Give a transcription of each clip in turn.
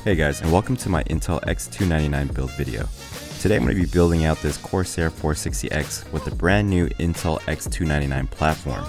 Hey guys, and welcome to my Intel X299 build video. Today I'm going to be building out this Corsair 460X with the brand new Intel X299 platform.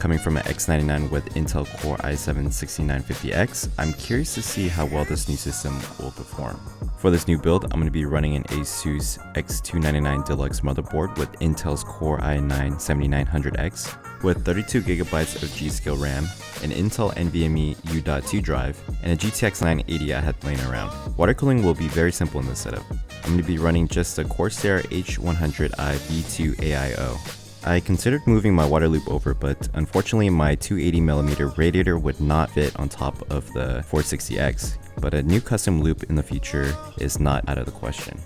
Coming from an X99 with Intel Core i7-6950X, I'm curious to see how well this new system will perform. For this new build, I'm going to be running an Asus X299-Deluxe motherboard with Intel's Core i9-7900X with 32GB of G.skill RAM, an Intel NVMe U.2 drive, and a GTX 980 I had laying around. Water cooling will be very simple in this setup. I'm going to be running just a Corsair H100i V2 AIO. I considered moving my water loop over, but unfortunately my 280mm radiator would not fit on top of the 460X, but a new custom loop in the future is not out of the question.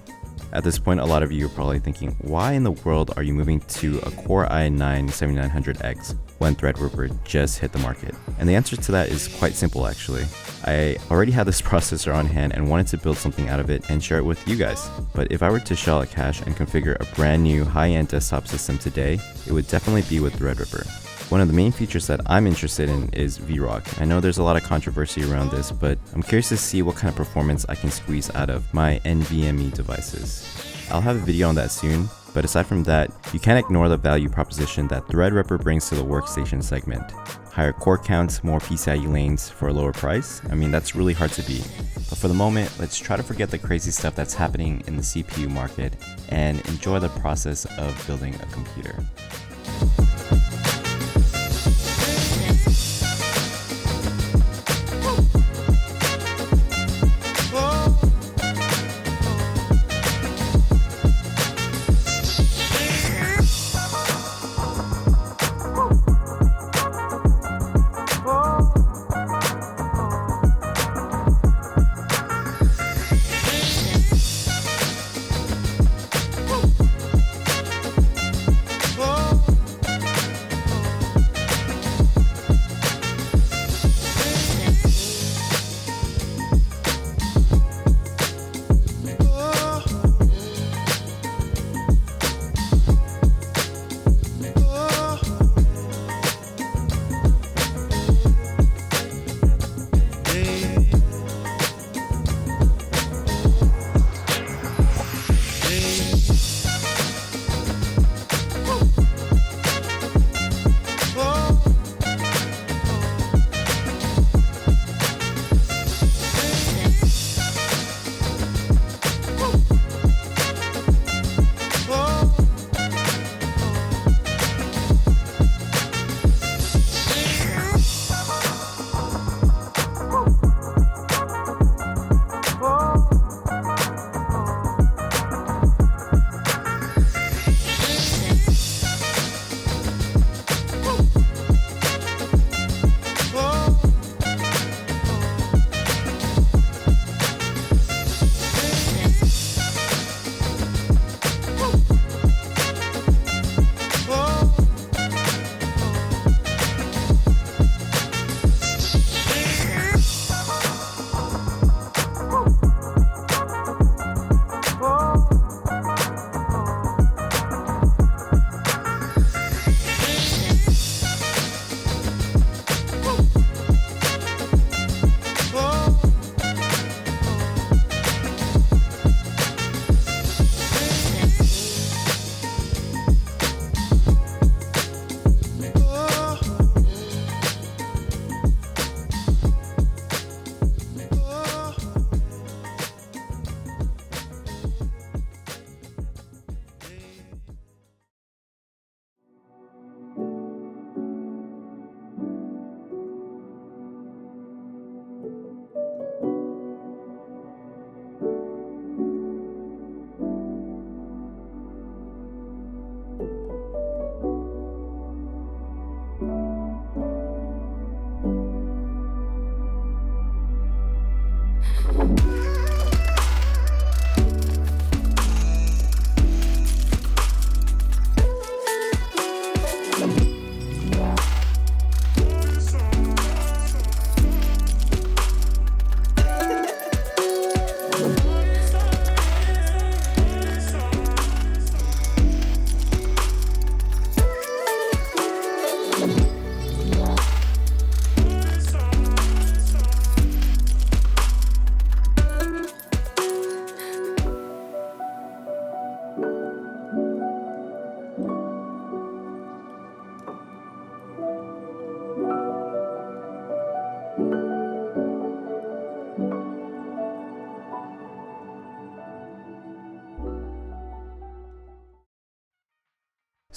At this point, a lot of you are probably thinking, why in the world are you moving to a Core i9-7900X when Threadripper just hit the market? And the answer to that is quite simple actually. I already had this processor on hand and wanted to build something out of it and share it with you guys. But if I were to shell out cash and configure a brand new high-end desktop system today, it would definitely be with Threadripper. One of the main features that I'm interested in is VROC. I know there's a lot of controversy around this, but I'm curious to see what kind of performance I can squeeze out of my NVMe devices. I'll have a video on that soon, but aside from that, you can't ignore the value proposition that Threadripper brings to the workstation segment. Higher core counts, more PCIe lanes for a lower price. I mean, that's really hard to beat. But for the moment, let's try to forget the crazy stuff that's happening in the CPU market and enjoy the process of building a computer.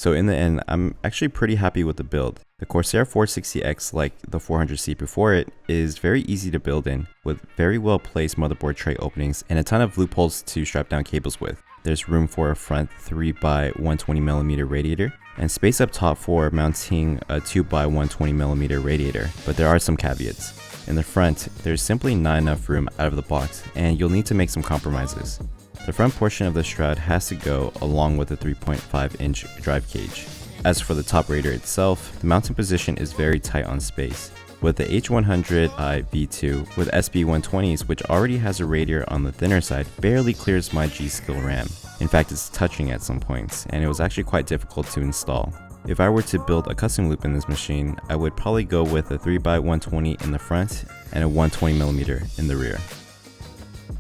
So in the end, I'm actually pretty happy with the build. The Corsair 460X, like the 400C before it, is very easy to build in, with very well placed motherboard tray openings and a ton of loopholes to strap down cables with. There's room for a front 3x120mm radiator, and space up top for mounting a 2x120mm radiator, but there are some caveats. In the front, there's simply not enough room out of the box, and you'll need to make some compromises. The front portion of the shroud has to go along with the 3.5-inch drive cage. As for the top radiator itself, the mounting position is very tight on space. With the H100i V2 with SB120s, which already has a radiator on the thinner side, barely clears my G.skill RAM. In fact, it's touching at some points, and it was actually quite difficult to install. If I were to build a custom loop in this machine, I would probably go with a 3x120 in the front and a 120mm in the rear.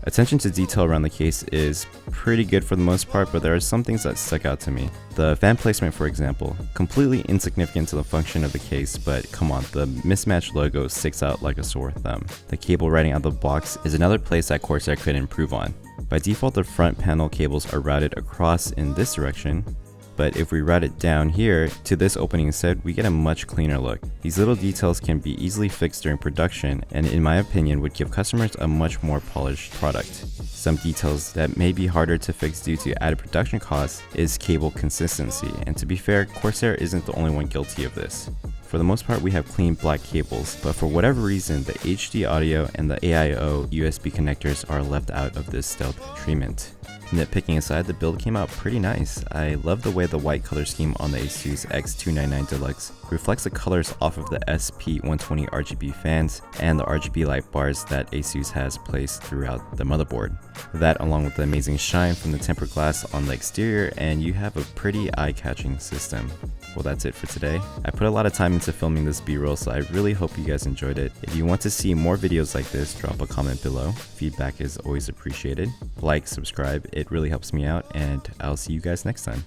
Attention to detail around the case is pretty good for the most part, but there are some things that stuck out to me. The fan placement, for example, completely insignificant to the function of the case, but come on, the mismatched logo sticks out like a sore thumb. The cable routing out of the box is another place that Corsair could improve on. By default, the front panel cables are routed across in this direction, but if we route it down here to this opening instead, we get a much cleaner look. These little details can be easily fixed during production, and in my opinion would give customers a much more polished product. Some details that may be harder to fix due to added production costs is cable consistency, and to be fair, Corsair isn't the only one guilty of this. For the most part, we have clean black cables, but for whatever reason, the HD audio and the AIO USB connectors are left out of this stealth treatment. Nitpicking aside, the build came out pretty nice. I love the way the white color scheme on the Asus X299-Deluxe reflects the colors off of the SP120 RGB fans and the RGB light bars that Asus has placed throughout the motherboard. That, along with the amazing shine from the tempered glass on the exterior, and you have a pretty eye-catching system. Well, that's it for today. I put a lot of time into filming this B-roll, so I really hope you guys enjoyed it. If you want to see more videos like this, drop a comment below. Feedback is always appreciated. Like, subscribe, it really helps me out, and I'll see you guys next time.